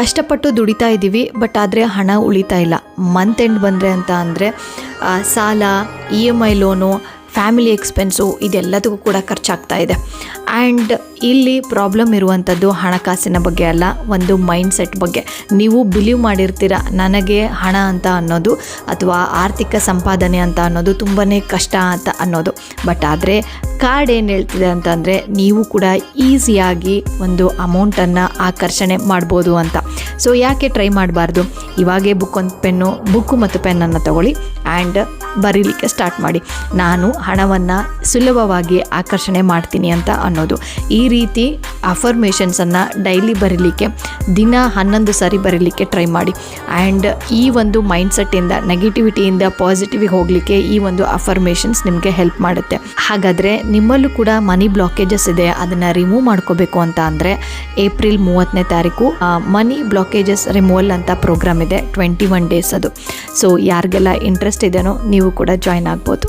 ಕಷ್ಟಪಟ್ಟು ದುಡಿತಾ ಇದ್ದೀವಿ, ಬಟ್ ಆದರೆ ಹಣ ಉಳಿತಾ ಇಲ್ಲ. ಮಂತ್ ಎಂಡ್ ಬಂದರೆ ಅಂತ ಅಂದರೆ ಸಾಲ, EMI ಲೋನು, ಫ್ಯಾಮಿಲಿ ಎಕ್ಸ್ಪೆನ್ಸು ಇದೆಲ್ಲದಕ್ಕೂ ಕೂಡ ಖರ್ಚಾಗ್ತಾ ಇದೆ. ಆ್ಯಂಡ್ ಇಲ್ಲಿ ಪ್ರಾಬ್ಲಮ್ ಇರುವಂಥದ್ದು ಹಣಕಾಸಿನ ಬಗ್ಗೆ ಅಲ್ಲ, ಒಂದು ಮೈಂಡ್ಸೆಟ್ ಬಗ್ಗೆ. ನೀವು ಬಿಲೀವ್ ಮಾಡಿರ್ತೀರ ನನಗೆ ಹಣ ಅಂತ ಅನ್ನೋದು ಅಥವಾ ಆರ್ಥಿಕ ಸಂಪಾದನೆ ಅಂತ ಅನ್ನೋದು ತುಂಬಾ ಕಷ್ಟ ಅಂತ ಅನ್ನೋದು. ಬಟ್ ಆದರೆ ಕಾರ್ಡ್ ಏನು ಹೇಳ್ತಿದೆ ಅಂತಂದರೆ ನೀವು ಕೂಡ ಈಸಿಯಾಗಿ ಒಂದು ಅಮೌಂಟನ್ನು ಆಕರ್ಷಣೆ ಮಾಡ್ಬೋದು ಅಂತ. ಸೊ ಯಾಕೆ ಟ್ರೈ ಮಾಡಬಾರ್ದು? ಇವಾಗೇ ಬುಕ್ಕು ಮತ್ತು ಪೆನ್ನನ್ನು ತಗೊಳ್ಳಿ ಆ್ಯಂಡ್ ಬರೀಲಿಕ್ಕೆ ಸ್ಟಾರ್ಟ್ ಮಾಡಿ. ನಾನು ಹಣವನ್ನು ಸುಲಭವಾಗಿ ಆಕರ್ಷಣೆ ಮಾಡ್ತೀನಿ ಅಂತ ಅನ್ನೋದು. ಈ ರೀತಿ ಅಫರ್ಮೇಷನ್ಸನ್ನು ಡೈಲಿ ಬರೀಲಿಕ್ಕೆ ದಿನ 11 ಸಾರಿ ಬರೀಲಿಕ್ಕೆ ಟ್ರೈ ಮಾಡಿ. ಆ್ಯಂಡ್ ಈ ಒಂದು ಮೈಂಡ್ಸೆಟ್ಟಿಂದ ನೆಗೆಟಿವಿಟಿಯಿಂದ ಪಾಸಿಟಿವಿಗೆ ಹೋಗಲಿಕ್ಕೆ ಈ ಒಂದು ಅಫರ್ಮೇಷನ್ಸ್ ನಿಮಗೆ ಹೆಲ್ಪ್ ಮಾಡುತ್ತೆ. ಹಾಗಾದರೆ ನಿಮ್ಮಲ್ಲೂ ಕೂಡ ಮನಿ ಬ್ಲಾಕೇಜಸ್ ಇದೆ, ಅದನ್ನು ರಿಮೂವ್ ಮಾಡ್ಕೋಬೇಕು ಅಂತ ಅಂದರೆ ಏಪ್ರಿಲ್ 30ನೇ ತಾರೀಕು ಮನಿ ಬ್ಲಾಕೇಜಸ್ ರಿಮೂವಲ್ ಅಂತ ಪ್ರೋಗ್ರಾಮ್ ಇದೆ, 21 ಡೇಸ್ ಅದು. ಸೊ ಯಾರಿಗೆಲ್ಲ ಇಂಟ್ರೆಸ್ಟ್ ಇದೆಯೋ ನೀವು ಕೂಡ ಜಾಯ್ನ್ ಆಗ್ಬೋದು.